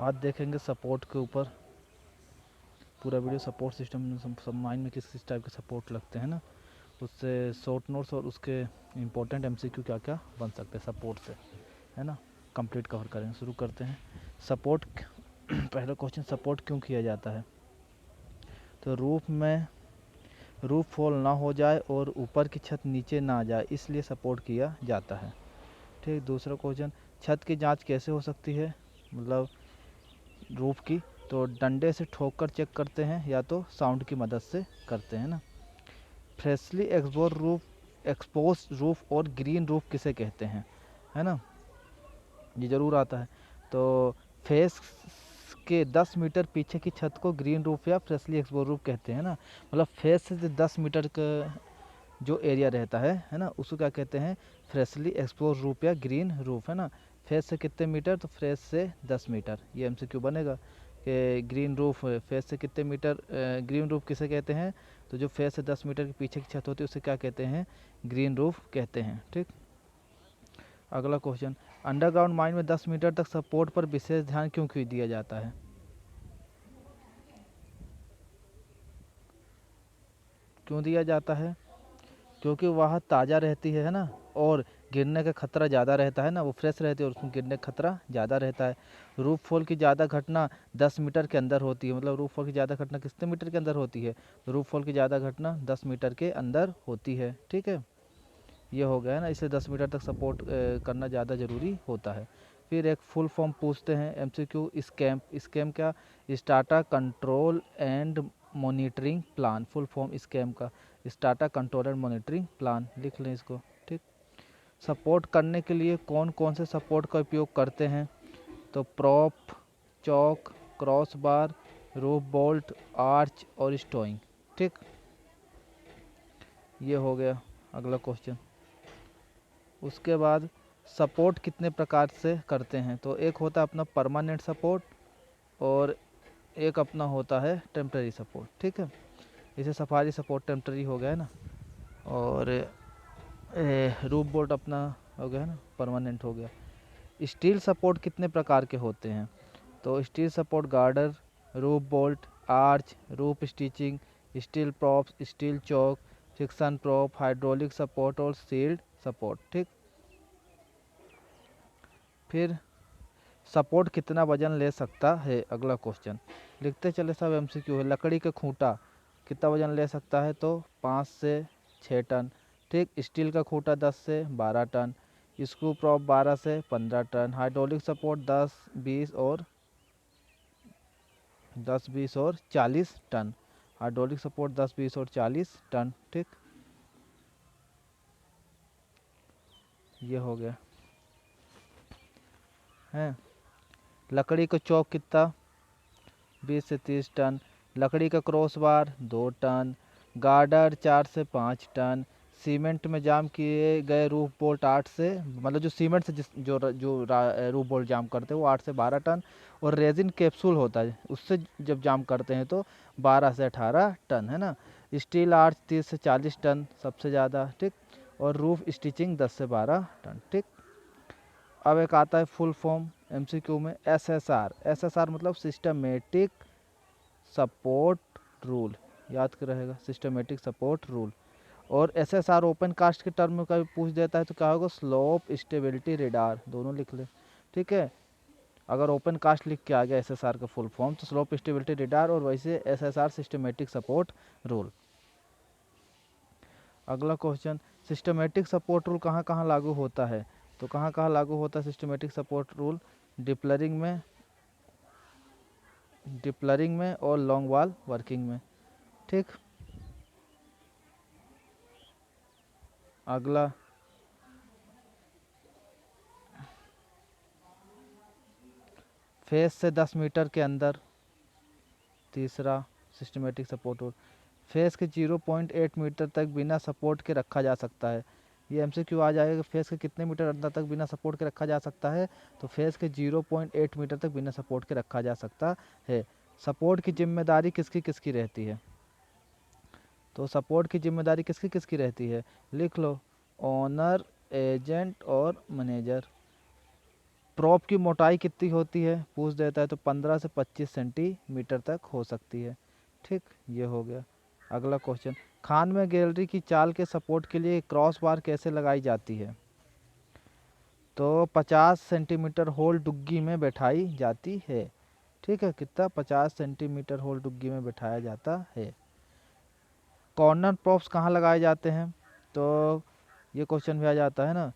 आज देखेंगे सपोर्ट के ऊपर पूरा वीडियो। सपोर्ट सिस्टम सब माइंड में किस किस टाइप के सपोर्ट लगते हैं ना, उससे शॉर्ट नोट्स और उसके इम्पोर्टेंट एमसीक्यू क्या क्या बन सकते हैं सपोर्ट से, है ना, कंप्लीट कवर करेंगे। शुरू करते हैं। सपोर्ट पहला क्वेश्चन, सपोर्ट क्यों किया जाता है? तो रूफ फॉल ना हो जाए और ऊपर की छत नीचे ना आ जाए, इसलिए सपोर्ट किया जाता है। ठीक। दूसरा क्वेश्चन, छत की जांच कैसे हो सकती है, मतलब रूफ की? तो डंडे से ठोक कर चेक करते हैं या तो साउंड की मदद से करते हैं ना। फ्रेशली एक्सपोज रूफ और ग्रीन रूफ किसे कहते हैं, है ना, ये ज़रूर आता है। तो फेस के 10 मीटर पीछे की छत को ग्रीन रूफ या फ्रेशली एक्सपोज रूफ कहते हैं ना। मतलब फेस से 10 मीटर का जो एरिया रहता है ना, उसको क्या कहते हैं? फ्रेशली एक्सपोज रूफ या ग्रीन रूफ, है ना। फेस से कितने मीटर? तो फेस से 10 मीटर। ये एमसीक्यू बनेगा कि ग्रीन रूफ फेस से कितने मीटर, ग्रीन रूफ किसे कहते हैं? तो जो फेस से 10 मीटर के पीछे की छत होती है उसे क्या कहते हैं? ग्रीन रूफ कहते हैं। ठीक। अगला क्वेश्चन, अंडरग्राउंड माइन में 10 मीटर तक सपोर्ट पर विशेष ध्यान क्यों दिया जाता है? क्यों दिया जाता है? क्योंकि वह ताज़ा रहती है ना, और गिरने का खतरा ज़्यादा रहता है ना, वो फ्रेश रहती है और उसमें गिरने का खतरा ज़्यादा रहता है। रूफ फॉल की ज़्यादा घटना 10 मीटर के अंदर होती है। मतलब रूफ फॉल की ज़्यादा घटना कितने मीटर के अंदर होती है? रूफ फॉल की ज़्यादा घटना 10 मीटर के अंदर होती है। ठीक है, ये हो गया है ना, इसे 10 मीटर तक सपोर्ट करना ज़्यादा ज़रूरी होता है। फिर एक फुल फॉर्म पूछते हैं एमसीक्यू, स्कैम क्या? Strata control and monitoring plan. Full form scam का strata control and monitoring plan, लिख लें इसको। ठीक। सपोर्ट करने के लिए कौन कौन से सपोर्ट का उपयोग करते हैं? तो prop, chock, cross bar, roof bolt, arch और स्टोइंग। ठीक, ये हो गया अगला क्वेश्चन। उसके बाद सपोर्ट कितने प्रकार से करते हैं? तो एक होता है अपना परमानेंट सपोर्ट और एक अपना होता है टेम्पररी सपोर्ट। ठीक है, इसे सफारी सपोर्ट टेम्पररी हो गया है ना, और रूफ बोल्ट अपना हो गया है ना, परमानेंट हो गया। स्टील सपोर्ट कितने प्रकार के होते हैं? तो steel support girder, roof bolt, arch, roof stitching, steel props, steel chock, friction prop, hydraulic support और सील्ड सपोर्ट। ठीक। फिर सपोर्ट कितना वजन ले सकता है? अगला क्वेश्चन लिखते चले सब एमसीक्यू है। लकड़ी का खूंटा कितना वजन ले सकता है? तो 5 से 6 टन। ठीक। स्टील का खूंटा 10 से 12 टन। स्क्रू प्रॉप 12 से 15 टन। हाइड्रोलिक सपोर्ट 10, 20 और 40 टन। हाइड्रोलिक सपोर्ट 10, 20 और 40 टन। ठीक, ये हो गया है। लकड़ी का चौक कितना? 20 से 30 टन। लकड़ी का क्रॉस बार 2 टन। गार्डर 4 से 5 टन। सीमेंट में जाम किए गए रूफ बोल्ट 8 से, मतलब जो सीमेंट से रूफ बोल्ट जाम करते हैं वो 8 से 12 टन। और रेजिन कैप्सूल होता है, उससे जब जाम करते हैं तो 12 से 18 टन, है ना। स्टील आर्च 30 से 40 टन सबसे ज़्यादा। ठीक। और रूफ स्टिचिंग 10 से 12 टन। ठीक। अब एक आता है फुल फॉर्म एमसीक्यू में, एसएसआर। एसएसआर मतलब सिस्टमेटिक सपोर्ट रूल, याद कर रहेगा, सिस्टमेटिक सपोर्ट रूल। और एसएसआर ओपन कास्ट के टर्म में कभी पूछ देता है तो क्या होगा? स्लोप स्टेबिलिटी रेडार, दोनों लिख ले। ठीक है, अगर ओपन कास्ट लिख के आ गया एसएसआर का फुल फॉर्म तो स्लोप स्टेबिलिटी रेडार, और वैसे एसएसआर सिस्टमेटिक सपोर्ट रूल। अगला क्वेश्चन, सिस्टमेटिक सपोर्ट रूल कहाँ कहाँ लागू होता है? तो कहाँ कहाँ लागू होता है सिस्टमेटिक सपोर्ट रूल? डिप्लरिंग में और लॉन्ग वॉल वर्किंग में। ठीक। अगला, फेस से 10 मीटर के अंदर। तीसरा सिस्टमेटिक सपोर्ट रूल, फेस के 0.8 मीटर तक बिना सपोर्ट के रखा जा सकता है। ये एमसीक्यू आ जाएगा, फेस के कितने मीटर अंदर तक बिना सपोर्ट के रखा जा सकता है? तो फेस के 0.8 मीटर तक बिना सपोर्ट के रखा जा सकता है। सपोर्ट की जिम्मेदारी किसकी किसकी रहती है? तो सपोर्ट की जिम्मेदारी किसकी किसकी रहती है? लिख लो, ओनर, एजेंट और मैनेजर। प्रॉप की मोटाई कितनी होती है पूछ देता है, तो 15 से 25 सेंटीमीटर तक हो सकती है। ठीक, ये हो गया। अगला क्वेश्चन, खान में गैलरी की चाल के सपोर्ट के लिए क्रॉस बार कैसे लगाई जाती है? तो 50 सेंटीमीटर होल डुग्गी में बैठाई जाती है। ठीक है, कितना? 50 सेंटीमीटर होल डुग्गी में बैठाया जाता है। कॉर्नर प्रॉप्स कहाँ लगाए जाते हैं? तो ये क्वेश्चन भी आ जाता है ना।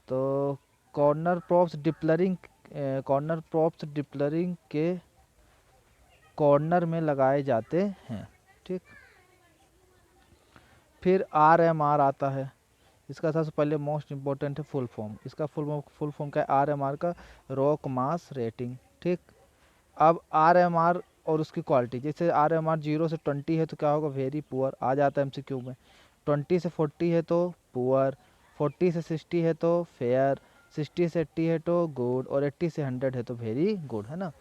तो कॉर्नर प्रॉप्स डिप्लरिंग के कॉर्नर में लगाए जाते हैं। ठीक, फिर RMR आता है। इसका सबसे पहले मोस्ट इम्पोर्टेंट है फुल फॉर्म। इसका फुल फॉर्म क्या है? RMR का रॉक मास रेटिंग। ठीक, अब RMR और उसकी क्वालिटी, जैसे RMR 0 से 20 है तो क्या होगा? वेरी पुअर आ जाता है MCQ में। 20 से 40 है तो पुअर, 40 से 60 है तो फेयर, 60 से 80 है तो गुड, और 80 से 100 है तो वेरी गुड, है ना।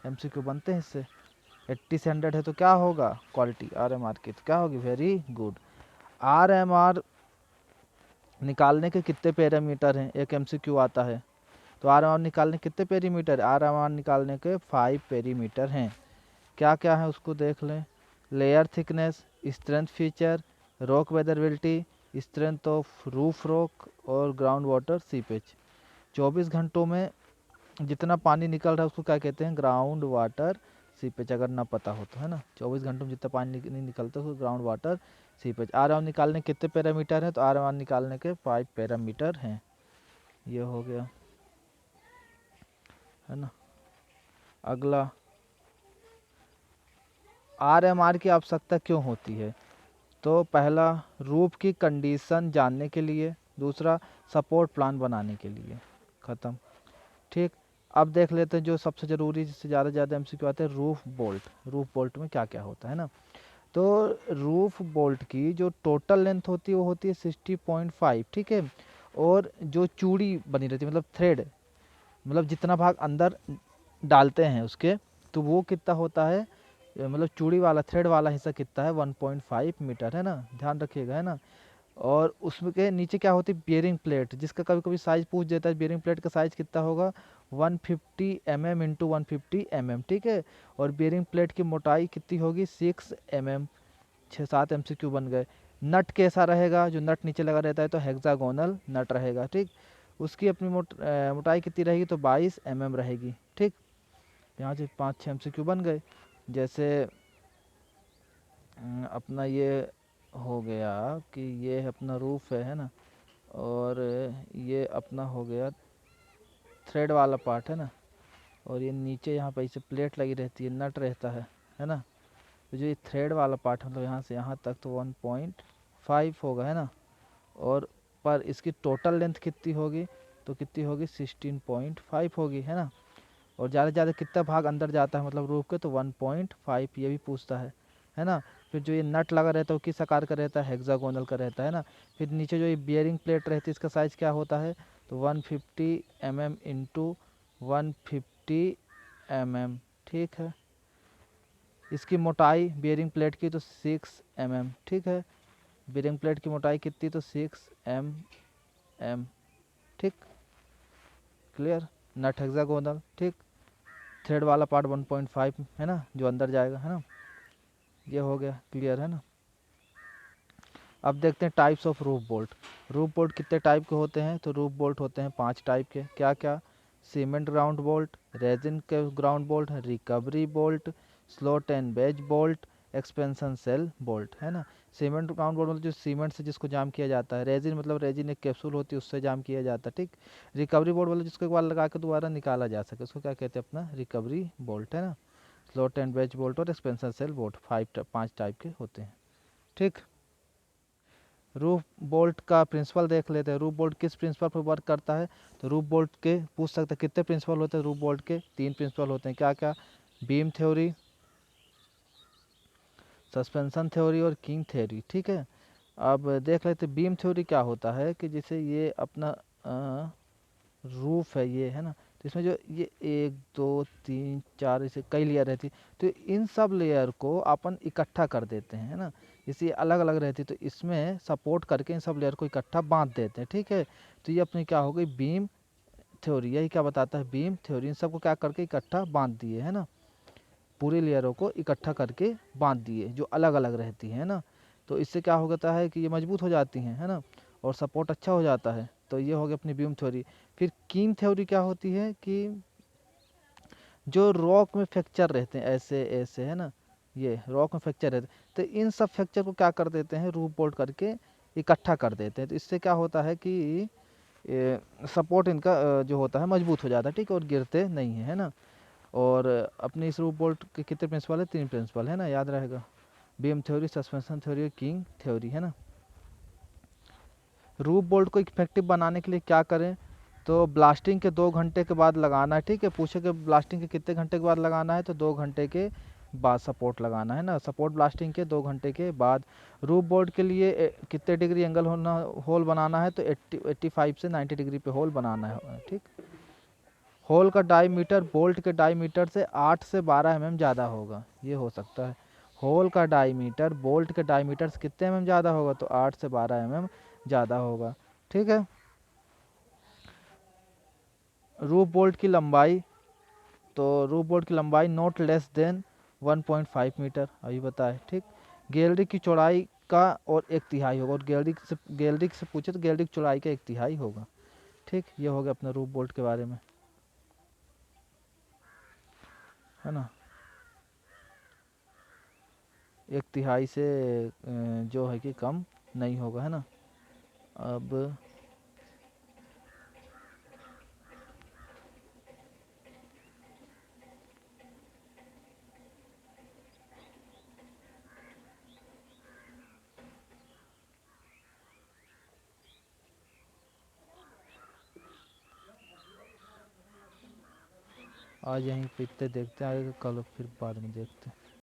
MCQ बनते हैं इससे। 80 से 100 है तो क्या होगा? क्वालिटी RMR की, तो क्या होगी? Very good. RMR निकालने के कितने पैरामीटर हैं? एक MCQ आता है। तो RMR निकालने कितने पैरामीटर? RMR निकालने के 5 पैरामीटर हैं। क्या क्या है उसको देख लें। Layer thickness, strength feature, rock weatherability, strength of roof rock, और ग्राउंड वाटर सीपेज। 24 घंटों में जितना पानी निकल रहा है उसको क्या कहते हैं? ग्राउंड वाटर सीपेज, अगर ना पता हो तो, है ना। 24 घंटों में जितना पानी नहीं निकलता उसको ग्राउंड वाटर सीपेज। RMR निकालने के कितने पैरामीटर हैं? तो RMR निकालने के 5 पैरामीटर हैं। ये हो गया, है ना। अगला, RMR की आवश्यकता क्यों होती है? तो पहला, रूफ की कंडीशन जानने के लिए। दूसरा, सपोर्ट प्लान बनाने के लिए। ख़त्म। ठीक, अब देख लेते हैं जो सबसे ज़रूरी, जिससे ज़्यादा MCQ आते हैं, रूफ बोल्ट। रूफ बोल्ट में क्या क्या होता है ना। तो रूफ बोल्ट की जो टोटल लेंथ होती है वो होती है 60.5। ठीक है, और जो चूड़ी बनी रहती है, मतलब थ्रेड, मतलब जितना भाग अंदर डालते हैं उसके, तो वो कितना होता है? मतलब चूड़ी वाला, थ्रेड वाला हिस्सा कितना है? 1.5 मीटर, है ना। ध्यान रखिएगा, है ना। और उसमें के नीचे क्या होती है? बियरिंग प्लेट, जिसका कभी कभी साइज पूछ देता है। बियरिंग प्लेट का साइज कितना होगा? 150 mm इंटू 150 mm। ठीक है, और बियरिंग प्लेट की मोटाई कितनी होगी? 6 mm। 6-7 MCQ बन गए। नट कैसा रहेगा? जो नट नीचे लगा रहता है तो हेक्सागोनल नट रहेगा। ठीक, उसकी अपनी मोटाई कितनी रहेगी? तो 22 mm रहेगी। ठीक, यहाँ से 5-6 MCQ बन गए। जैसे अपना ये हो गया कि ये अपना रूफ है ना, और ये अपना हो गया थ्रेड वाला पार्ट, है ना। और ये नीचे यहाँ पर इसे प्लेट लगी रहती है, नट रहता है ना। तो जो ये थ्रेड वाला पार्ट, मतलब यहाँ से यहाँ तक तो 1.5 होगा, है ना। और पर इसकी टोटल लेंथ कितनी होगी? तो कितनी होगी? 16.5 होगी, है ना। और ज़्यादा से ज़्यादा कितना भाग अंदर जाता है मतलब रूफ के? तो 1.5, ये भी पूछता है ना। फिर जो ये नट लगा रहता है वो किस आकार का रहता है? हेक्सागोनल का रहता है ना। फिर नीचे जो ये बियरिंग प्लेट रहती है इसका साइज़ क्या होता है? तो 150 mm इंटू 150 mm। ठीक है, इसकी मोटाई बियरिंग प्लेट की तो 6 mm। ठीक है, बियरिंग प्लेट की मोटाई कितनी? तो 6 mm। ठीक, क्लियर। नट हेक्सागोनल। ठीक, थ्रेड वाला पार्ट 1.5 है ना, जो अंदर जाएगा, है ना। ये हो गया, क्लियर है ना। अब देखते हैं types of roof bolt. Roof bolt कितने टाइप के होते हैं? तो रूफ बोल्ट होते हैं 5 टाइप के। क्या क्या? सीमेंट ग्राउंड बोल्ट, रेजिन के ground bolt, recovery bolt, slot and base bolt, expansion shell bolt, है ना। सीमेंट ग्राउंड बोल्ट मतलब जो सीमेंट से जिसको जाम किया जाता है। रेजिन मतलब रेजिन एक कैप्सूल होती है, उससे जाम किया जाता है। ठीक, रिकवरी बोल्ट मतलब जिसको एक बार लगा के दोबारा निकाला जा सके, उसको क्या कहते हैं? अपना रिकवरी बोल्ट, है ना। स्लॉट एंड बेज बोल्ट और एक्सपेंशन सेल बोल्ट 5 टाइप के होते हैं। ठीक, रूफ बोल्ट का प्रिंसिपल देख लेते हैं। रूफ बोल्ट किस प्रिंसिपल पर वर्क करता है? तो रूफ बोल्ट के पूछ सकते हैं कितने प्रिंसिपल होते हैं रूफ बोल्ट के? 3 प्रिंसिपल होते हैं। क्या क्या? बीम थ्योरी, सस्पेंशन थ्योरी और किंग थ्योरी। ठीक है, अब देख लेते हैं बीम थ्योरी क्या होता है। कि जैसे ये अपना रूफ है, ये है ना। तो इसमें जो ये 1 2 3 4 ऐसे कई लेयर रहती, तो इन सब लेयर को अपन इकट्ठा कर देते हैं, है ना। जैसे अलग अलग रहती तो इसमें सपोर्ट करके इन सब लेयर को इकट्ठा बांध देते हैं। ठीक है, तो ये अपनी क्या हो गई? बीम थ्योरी, यही क्या बताता है, बीम थ्योरी। इन सबको क्या करके इकट्ठा बांध दिए है ना, पूरी लेयरों को इकट्ठा करके बांध दिए जो अलग अलग रहती है ना। तो इससे क्या हो जाता है कि ये मजबूत हो जाती हैं है ना, और सपोर्ट अच्छा हो जाता है। तो ये हो गया अपनी बीम थ्योरी। फिर कीम थ्योरी क्या होती है कि जो रॉक में फ्रैक्चर रहते हैं ऐसे ऐसे है ना, ये रॉक में फ्रैक्चर रहते हैं, तो इन सब फ्रैक्चर को क्या कर देते हैं, रूप बोल्ट करके इकट्ठा कर देते हैं। तो इससे क्या होता है कि सपोर्ट इनका जो होता है मजबूत हो जाता है, ठीक है, और गिरते नहीं है ना। और अपने इस रूप बोल्ट के कितने प्रिंसिपल है, 3 प्रिंसिपल है ना, याद रहेगा, बीम थ्योरी, सस्पेंशन थ्योरी और किंग थ्योरी है ना। रूप बोल्ट को इफेक्टिव बनाने के लिए क्या करें, तो ब्लास्टिंग के 2 घंटे के बाद लगाना है, ठीक है। पूछे कि ब्लास्टिंग के कितने घंटे के बाद लगाना है, तो 2 घंटे के बाद सपोर्ट लगाना है ना, सपोर्ट ब्लास्टिंग के 2 घंटे के बाद। रूप बोल्ट के लिए कितने डिग्री एंगल होना, होल बनाना है, तो 85 से 90 डिग्री पे होल बनाना है, ठीक। होल का डायमीटर बोल्ट के डायमीटर से 8 से 12 mm ज़्यादा होगा, ये हो सकता है। होल का डायमीटर बोल्ट के डायमीटर से कितने mm ज़्यादा होगा, तो 8 से 12 mm ज़्यादा होगा, ठीक है। रूफ बोल्ट की लंबाई, तो रूफ बोल्ट की लंबाई नॉट लेस देन 1.5 मीटर, अभी बताए, ठीक। गैलरी की चौड़ाई का और 1/3 होगा, और गैलरी से पूछे तो गैलरी की चौड़ाई का 1/3 होगा, ठीक। ये हो गया अपना रूफ बोल्ट के बारे में, है ना। 1/3 से जो है कि कम नहीं होगा, है ना। अब आज यहीं पे इतने देखते हैं, आगे कल फिर बाद में देखते हैं।